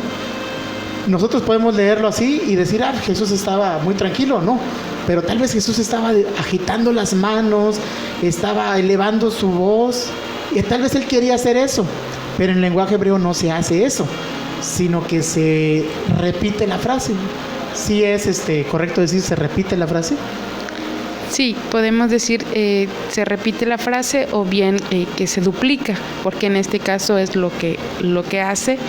Nosotros podemos leerlo así y decir, Jesús estaba muy tranquilo, no, pero tal vez Jesús estaba agitando las manos, estaba elevando su voz, y tal vez él quería hacer eso, pero en el lenguaje hebreo no se hace eso, sino que se repite la frase. ¿Sí es correcto decir se repite la frase? Sí, podemos decir se repite la frase, o bien que se duplica, porque en este caso es lo que hace,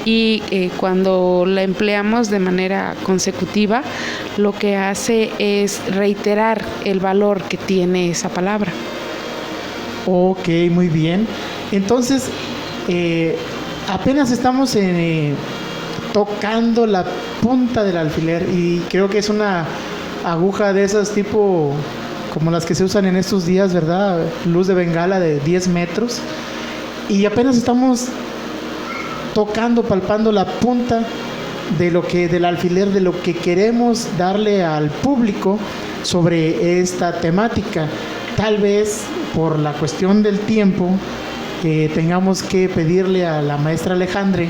y cuando la empleamos de manera consecutiva, lo que hace es reiterar el valor que tiene esa palabra. Ok, muy bien. Entonces, apenas estamos tocando la punta del alfiler, y creo que es una aguja de esas tipo como las que se usan en estos días, ¿verdad? Luz de bengala de 10 metros, y apenas estamos palpando la punta del alfiler, de lo que queremos darle al público sobre esta temática. Tal vez por la cuestión del tiempo tengamos que pedirle a la maestra Alejandre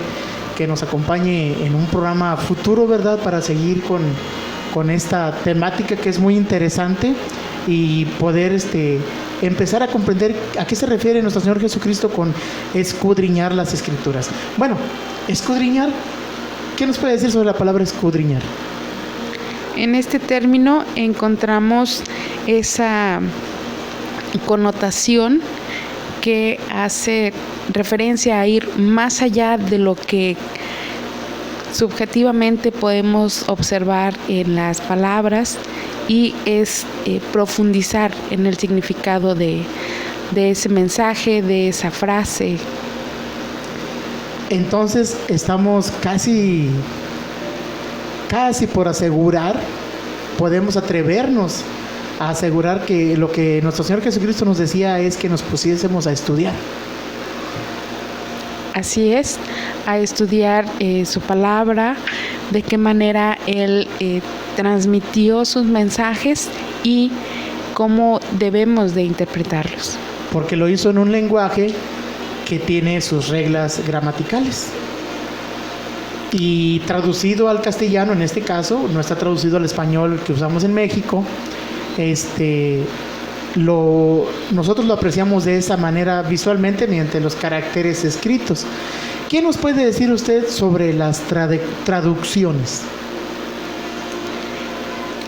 que nos acompañe en un programa futuro, ¿verdad?, para seguir con esta temática que es muy interesante, y poder empezar a comprender a qué se refiere nuestro Señor Jesucristo con escudriñar las Escrituras. Bueno, escudriñar, ¿qué nos puede decir sobre la palabra escudriñar? En este término encontramos esa connotación que hace referencia a ir más allá de lo que subjetivamente podemos observar en las palabras, y es profundizar en el significado de ese mensaje, de esa frase. Entonces estamos casi por asegurar podemos atrevernos a asegurar que lo que nuestro Señor Jesucristo nos decía es que nos pusiésemos a estudiar. Así es, a estudiar su palabra, de qué manera Él transmitió sus mensajes y cómo debemos de interpretarlos. Porque lo hizo en un lenguaje que tiene sus reglas gramaticales. Y traducido al castellano, en este caso, no está traducido al español que usamos en México, nosotros lo apreciamos de esa manera visualmente mediante los caracteres escritos. ¿Qué nos puede decir usted sobre las traducciones?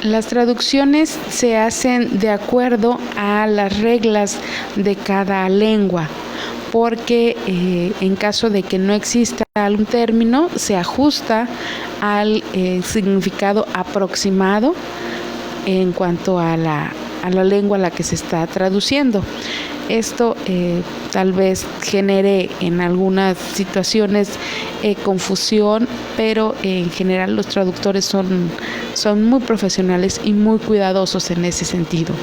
Las traducciones se hacen de acuerdo a las reglas de cada lengua, porque en caso de que no exista algún término, se ajusta al significado aproximado en cuanto a la lengua a la que se está traduciendo. Esto tal vez genere en algunas situaciones confusión, pero en general los traductores son muy profesionales y muy cuidadosos en ese sentido.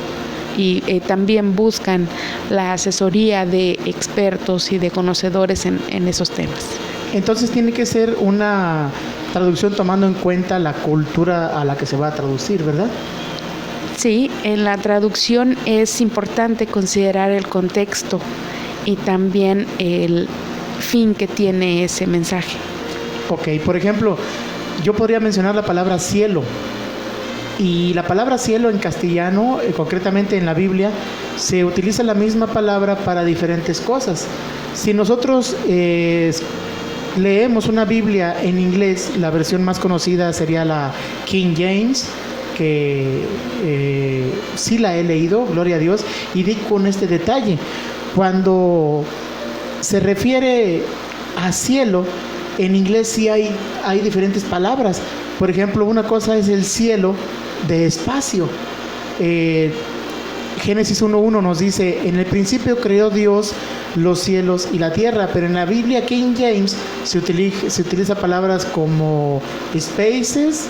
Y también buscan la asesoría de expertos y de conocedores en esos temas. Entonces tiene que ser una traducción tomando en cuenta la cultura a la que se va a traducir, ¿verdad? Sí, en la traducción es importante considerar el contexto y también el fin que tiene ese mensaje. Ok, por ejemplo, yo podría mencionar la palabra cielo. Y la palabra cielo en castellano, concretamente en la Biblia, se utiliza la misma palabra para diferentes cosas. Si nosotros leemos una Biblia en inglés, la versión más conocida sería la King James, que sí la he leído, gloria a Dios, y di con este detalle. Cuando se refiere a cielo, en inglés sí hay diferentes palabras. Por ejemplo, una cosa es el cielo de espacio. Génesis 1:1 nos dice: en el principio creó Dios los cielos y la tierra, pero en la Biblia King James se utiliza palabras como spaces,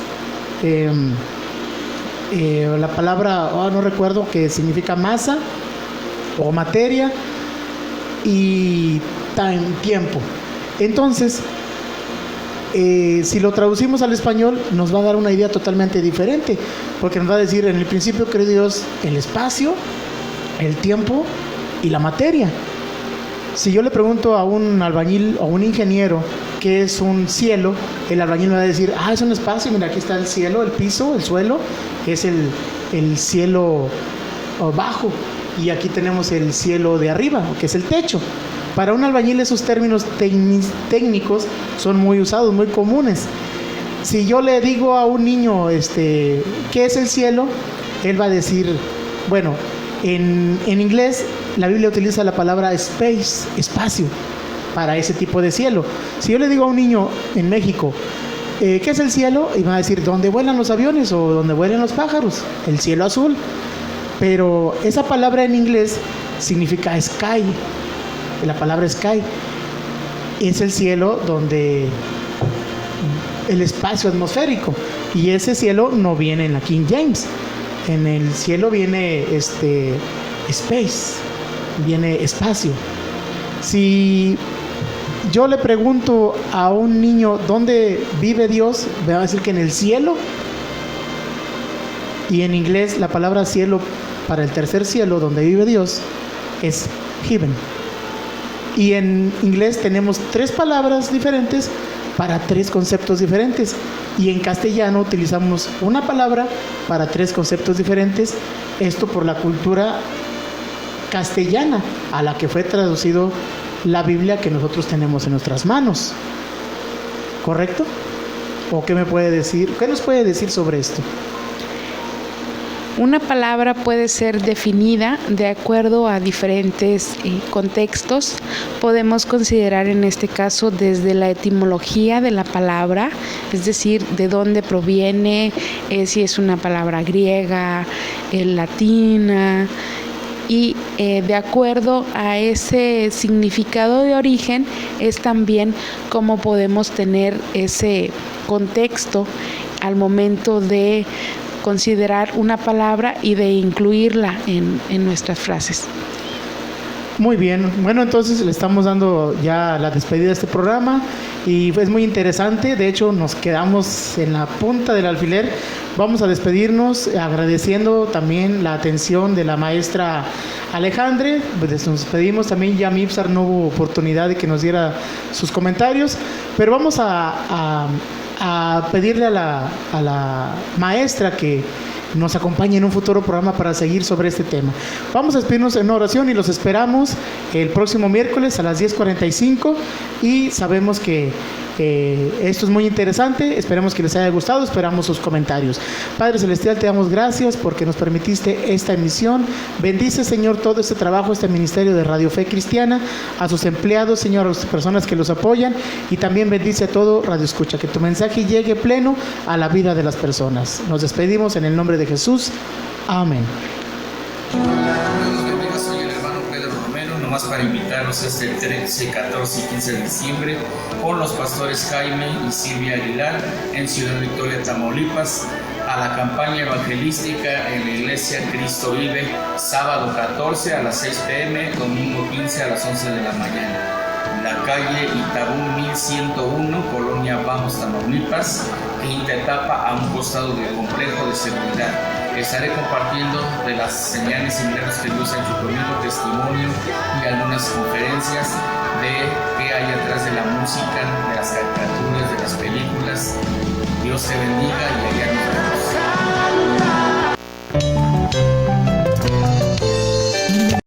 la palabra, no recuerdo, que significa masa o materia, y tiempo. Entonces, si lo traducimos al español, nos va a dar una idea totalmente diferente, porque nos va a decir: en el principio creó Dios el espacio, el tiempo y la materia. Si yo le pregunto a un albañil o un ingeniero qué es un cielo, el albañil me va a decir: es un espacio, mira, aquí está el cielo, el piso, el suelo, es el cielo bajo, y aquí tenemos el cielo de arriba, que es el techo. Para un albañil esos términos técnicos son muy usados, muy comunes. Si yo le digo a un niño ¿qué es el cielo?, él va a decir, bueno, en inglés la Biblia utiliza la palabra space, espacio, para ese tipo de cielo. Si yo le digo a un niño en México, ¿qué es el cielo?, y va a decir: ¿dónde vuelan los aviones o dónde vuelan los pájaros? El cielo azul. Pero esa palabra en inglés significa sky. La palabra sky es el cielo donde el espacio atmosférico, y ese cielo no viene en la King James. En el cielo viene space, viene espacio. Si yo le pregunto a un niño dónde vive Dios, me va a decir que en el cielo. Y en inglés la palabra cielo para el tercer cielo donde vive Dios es heaven. Y en inglés tenemos 3 palabras diferentes para 3 conceptos diferentes. Y en castellano utilizamos una palabra para 3 conceptos diferentes. Esto por la cultura castellana a la que fue traducido la Biblia que nosotros tenemos en nuestras manos. ¿Correcto? ¿O qué me puede decir? ¿Qué nos puede decir sobre esto? Una palabra puede ser definida de acuerdo a diferentes contextos. Podemos considerar en este caso desde la etimología de la palabra, es decir, de dónde proviene, si es una palabra griega, latina, y de acuerdo a ese significado de origen es también cómo podemos tener ese contexto al momento de considerar una palabra y de incluirla en nuestras frases. Muy bien, bueno, entonces le estamos dando ya la despedida de este programa y es muy interesante. De hecho, nos quedamos en la punta del alfiler. Vamos a despedirnos agradeciendo también la atención de la maestra Alejandre. Pues nos despedimos también, ya Mipsar no hubo oportunidad de que nos diera sus comentarios, pero vamos a pedirle a la maestra que nos acompañe en un futuro programa para seguir sobre este tema. Vamos a despedirnos en oración y los esperamos el próximo miércoles a las 10:45 y sabemos que esto es muy interesante, esperemos que les haya gustado, esperamos sus comentarios. Padre Celestial, te damos gracias porque nos permitiste esta emisión. Bendice, Señor, todo este trabajo, este ministerio de Radio Fe Cristiana, a sus empleados, Señor, a las personas que los apoyan, y también bendice a todo Radio Escucha, que tu mensaje llegue pleno a la vida de las personas. Nos despedimos en el nombre de Jesús. Amén. Nomás para invitarlos este 13, 14 y 15 de diciembre con los pastores Jaime y Silvia Aguilar en Ciudad Victoria, Tamaulipas, a la campaña evangelística en la iglesia Cristo Vive, sábado 14 a las 6 p.m, domingo 15 a las 11 de la mañana. La calle Itabú 1101, Colonia Vamos, Tamaulipas, quinta etapa, a un costado del complejo de seguridad. Estaré compartiendo de las señales y milagros que Dios ha hecho conmigo, testimonio y algunas conferencias de qué hay atrás de la música, de las caricaturas, de las películas. Dios te bendiga y allá